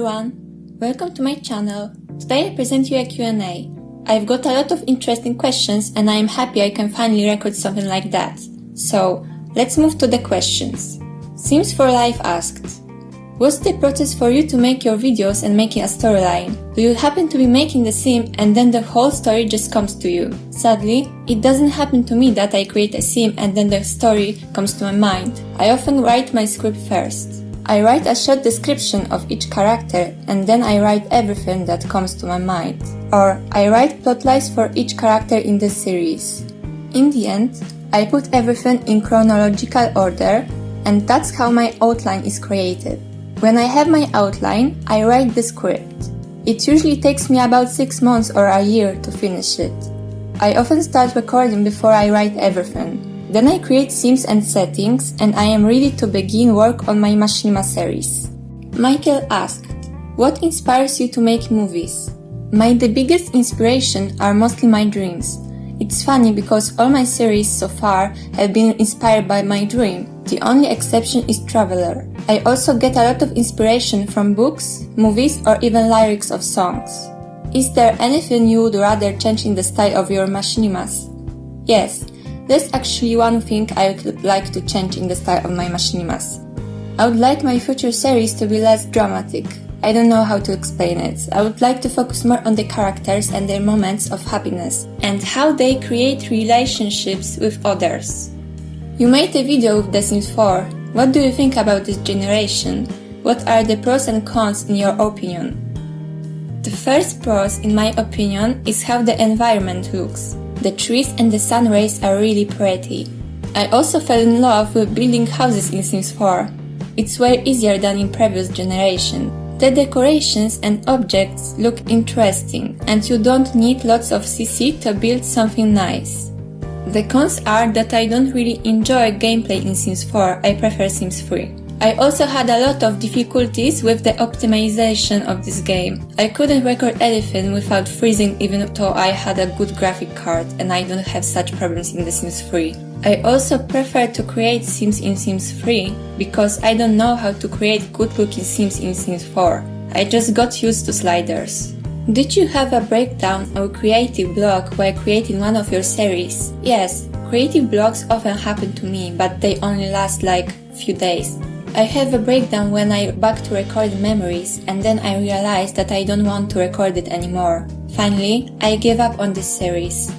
everyone! Welcome to my channel. Today I present you a Q&A. I've got a lot of interesting questions and I am happy I can finally record something like that. So, let's move to the questions. Sims for Life asked, what's the process for you to make your videos and making a storyline? Do you happen to be making the sim and then the whole story just comes to you? Sadly, it doesn't happen to me that I create a sim and then the story comes to my mind. I often write my script first. I write a short description of each character and then I write everything that comes to my mind. Or I write plotlines for each character in the series. In the end, I put everything in chronological order and that's how my outline is created. When I have my outline, I write the script. It usually takes me about 6 months or a year to finish it. I often start recording before I write everything. Then I create sims and settings and I am ready to begin work on my Machinimas series. Michael asked, what inspires you to make movies? The biggest inspiration are mostly my dreams. It's funny because all my series so far have been inspired by my dream. The only exception is Traveler. I also get a lot of inspiration from books, movies or even lyrics of songs. Is there anything you would rather change in the style of your Machinimas? Yes. There's actually one thing I would like to change in the style of my Machinimas. I would like my future series to be less dramatic. I don't know how to explain it. I would like to focus more on the characters and their moments of happiness and how they create relationships with others. You made a video with The Sims 4. What do you think about this generation? What are the pros and cons in your opinion? The first pros, in my opinion, is how the environment looks. The trees and the sun rays are really pretty. I also fell in love with building houses in Sims 4. It's way easier than in previous generation. The decorations and objects look interesting and you don't need lots of CC to build something nice. The cons are that I don't really enjoy gameplay in Sims 4, I prefer Sims 3. I also had a lot of difficulties with the optimization of this game. I couldn't record anything without freezing even though I had a good graphic card and I don't have such problems in The Sims 3. I also prefer to create sims in Sims 3 because I don't know how to create good looking sims in Sims 4. I just got used to sliders. Did you have a breakdown or creative block while creating one of your series? Yes, creative blocks often happen to me, but they only last like few days. I have a breakdown when I back to record memories and then I realize that I don't want to record it anymore. Finally, I gave up on this series.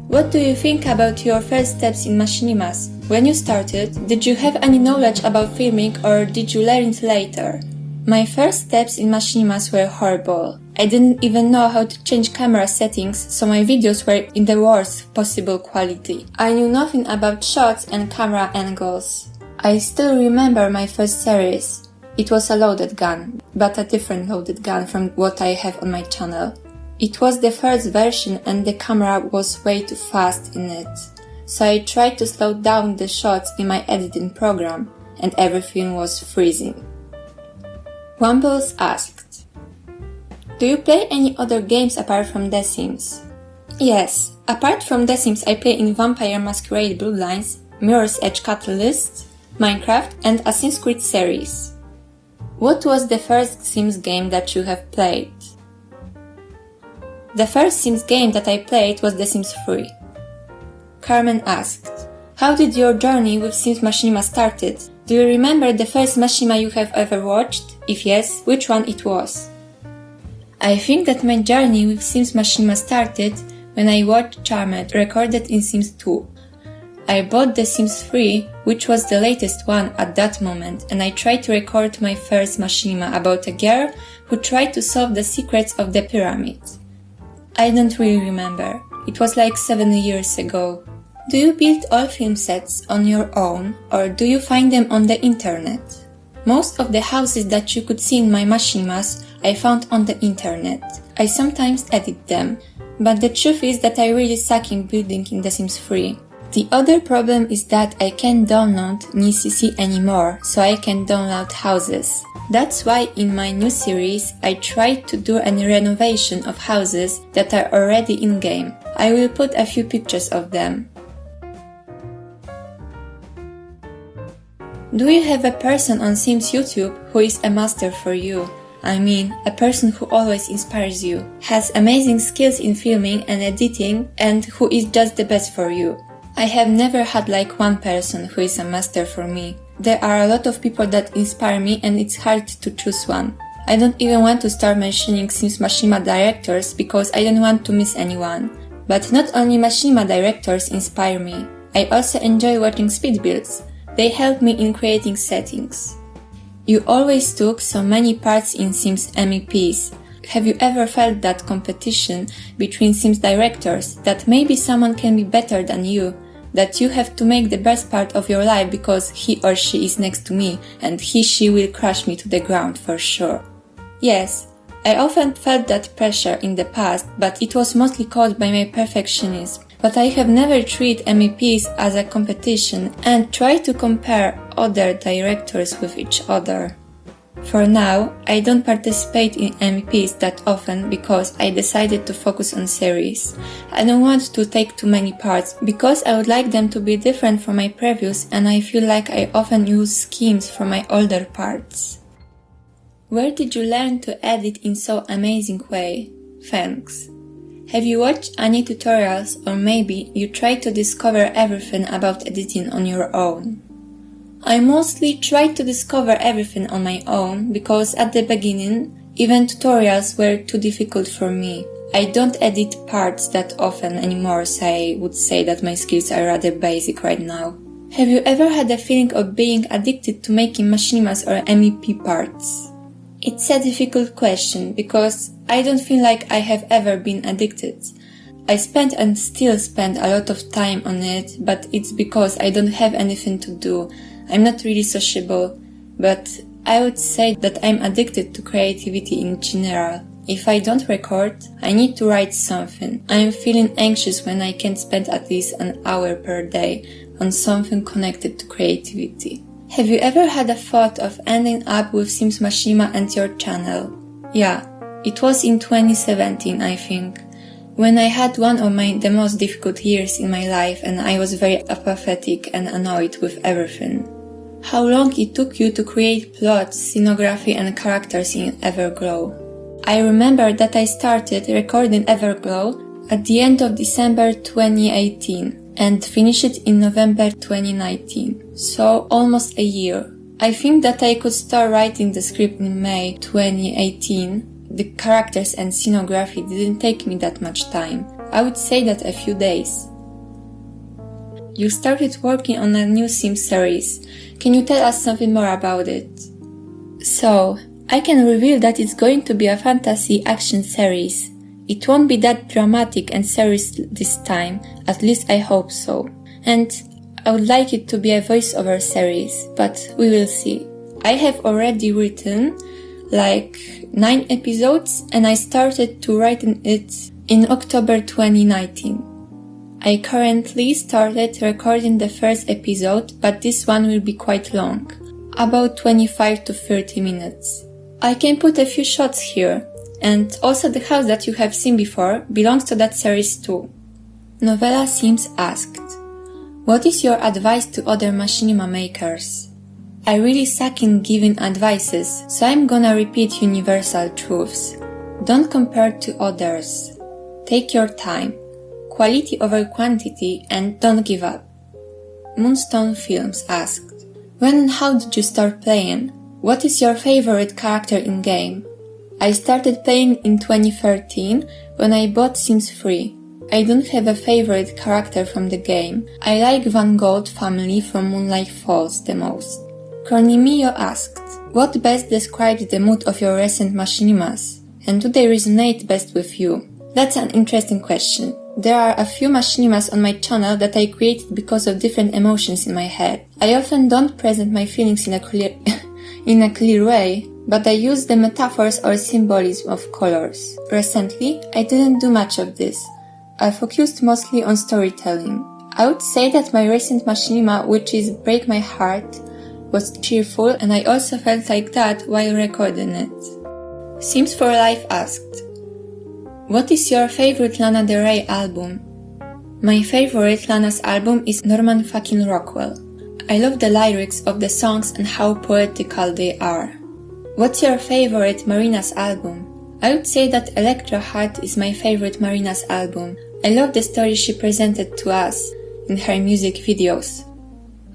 What do you think about your first steps in Machinimas? When you started, did you have any knowledge about filming or did you learn it later? My first steps in Machinimas were horrible. I didn't even know how to change camera settings, so my videos were in the worst possible quality. I knew nothing about shots and camera angles. I still remember my first series. It was a loaded gun, but a different loaded gun from what I have on my channel. It was the first version and the camera was way too fast in it. So I tried to slow down the shots in my editing program and everything was freezing. Wumbles asked, do you play any other games apart from The Sims? Yes, apart from The Sims I play in Vampire Masquerade Bloodlines, Mirror's Edge Catalyst, Minecraft and Assassin's Creed series. What was the first Sims game that you have played? The first Sims game that I played was The Sims 3. Carmen asked, how did your journey with Sims Machinima started? Do you remember the first Machinima you have ever watched? If yes, which one it was? I think that my journey with Sims Machinima started when I watched Charmed recorded in Sims 2. I bought The Sims 3, which was the latest one at that moment, and I tried to record my first Machinima about a girl who tried to solve the secrets of the pyramid. I don't really remember. It was like 7 years ago. Do you build all film sets on your own, or do you find them on the internet? Most of the houses that you could see in my Machinimas I found on the internet. I sometimes edit them, but the truth is that I really suck in building in The Sims 3. The other problem is that I can't download NCC anymore, so I can download houses. That's why in my new series I tried to do a renovation of houses that are already in-game. I will put a few pictures of them. Do you have a person on Sims YouTube who is a master for you? I mean, a person who always inspires you, has amazing skills in filming and editing, and who is just the best for you. I have never had like one person who is a master for me. There are a lot of people that inspire me and it's hard to choose one. I don't even want to start mentioning Sims Machinima directors because I don't want to miss anyone. But not only Machinima directors inspire me, I also enjoy watching speed builds. They help me in creating settings. You always took so many parts in Sims MEPs. Have you ever felt that competition between Sims directors, that maybe someone can be better than you, that you have to make the best part of your life because he or she is next to me and she will crush me to the ground for sure? Yes, I often felt that pressure in the past, but it was mostly caused by my perfectionism. But I have never treated MEPs as a competition and tried to compare other directors with each other. For now, I don't participate in MEPs that often because I decided to focus on series. I don't want to take too many parts because I would like them to be different from my previous and I feel like I often use schemes from my older parts. Where did you learn to edit in so amazing way? Thanks. Have you watched any tutorials or maybe you try to discover everything about editing on your own? I mostly tried to discover everything on my own because at the beginning, even tutorials were too difficult for me. I don't edit parts that often anymore, so I would say that my skills are rather basic right now. Have you ever had a feeling of being addicted to making Machinimas or MEP parts? It's a difficult question because I don't feel like I have ever been addicted. I spent and still spend a lot of time on it, but it's because I don't have anything to do. I'm not really sociable, but I would say that I'm addicted to creativity in general. If I don't record, I need to write something. I'm feeling anxious when I can't spend at least an hour per day on something connected to creativity. Have you ever had a thought of ending up with Sims Machinima and your channel? Yeah, it was in 2017, I think, when I had one of the most difficult years in my life and I was very apathetic and annoyed with everything. How long it took you to create plots, scenography and characters in Everglow? I remember that I started recording Everglow at the end of December 2018. And finish it in November 2019, so almost a year. I think that I could start writing the script in May 2018. The characters and scenography didn't take me that much time. I would say that a few days. You started working on a new Sim series. Can you tell us something more about it? So, I can reveal that it's going to be a fantasy action series. It won't be that dramatic and serious this time, at least I hope so. And I would like it to be a voiceover series, but we will see. I have already written like 9 episodes and I started to write it in October 2019. I currently started recording the first episode, but this one will be quite long, about 25 to 30 minutes. I can put a few shots here. And also the house that you have seen before belongs to that series too. Novella Sims asked, what is your advice to other Machinima makers? I really suck in giving advices, so I'm gonna repeat universal truths. Don't compare to others. Take your time. Quality over quantity and don't give up. Moonstone Films asked, when and how did you start playing? What is your favorite character in game? I started playing in 2013 when I bought Sims 3. I don't have a favorite character from the game. I like Van Gogh family from Moonlight Falls the most. Cornimio asked, what best describes the mood of your recent Machinimas? And do they resonate best with you? That's an interesting question. There are a few Machinimas on my channel that I created because of different emotions in my head. I often don't present my feelings in a clear way, but I use the metaphors or symbolism of colors. Recently, I didn't do much of this. I focused mostly on storytelling. I would say that my recent Machinima, which is Break My Heart, was cheerful and I also felt like that while recording it. Sims for Life asked, what is your favorite Lana Del Rey album? My favorite Lana's album is Norman fucking Rockwell. I love the lyrics of the songs and how poetical they are. What's your favorite Machinimas album? I would say that Electro Heart is my favorite Machinimas album. I love the story she presented to us in her music videos.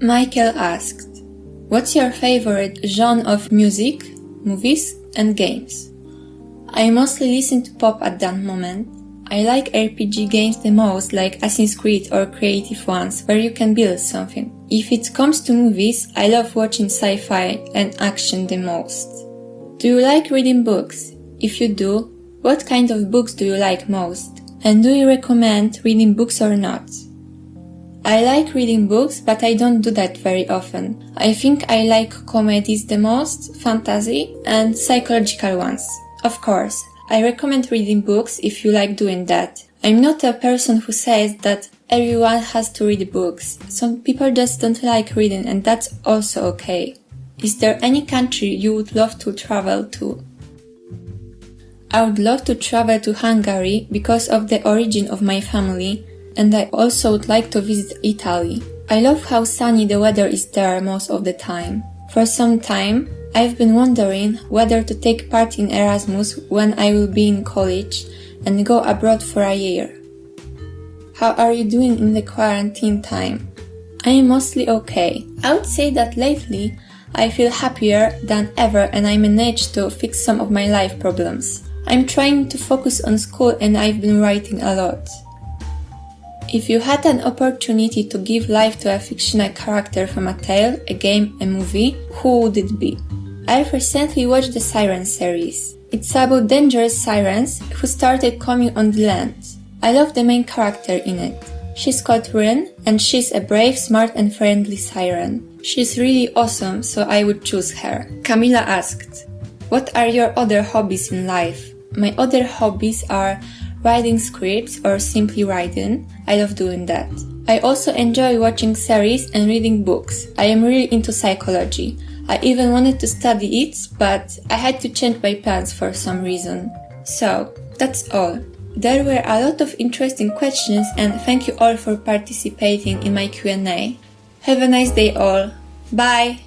Michael asked, what's your favorite genre of music, movies and games? I mostly listen to pop at that moment. I like RPG games the most, like Assassin's Creed or creative ones where you can build something. If it comes to movies, I love watching sci-fi and action the most. Do you like reading books? If you do, what kind of books do you like most? And do you recommend reading books or not? I like reading books, but I don't do that very often. I think I like comedies the most, fantasy, and psychological ones. Of course, I recommend reading books if you like doing that. I'm not a person who says that everyone has to read books. Some people just don't like reading, and that's also okay. Is there any country you would love to travel to? I would love to travel to Hungary because of the origin of my family, and I also would like to visit Italy. I love how sunny the weather is there most of the time. For some time, I've been wondering whether to take part in Erasmus when I will be in college and go abroad for a year. How are you doing in the quarantine time? I am mostly okay. I would say that lately I feel happier than ever and I managed to fix some of my life problems. I'm trying to focus on school and I've been writing a lot. If you had an opportunity to give life to a fictional character from a tale, a game, a movie, who would it be? I've recently watched the Siren series. It's about dangerous sirens who started coming on the land. I love the main character in it. She's called Rin and she's a brave, smart and friendly siren. She's really awesome, so I would choose her. Camila asked, what are your other hobbies in life? My other hobbies are writing scripts or simply writing. I love doing that. I also enjoy watching series and reading books. I am really into psychology. I even wanted to study it, but I had to change my plans for some reason. So, that's all. There were a lot of interesting questions and thank you all for participating in my Q&A. Have a nice day all. Bye!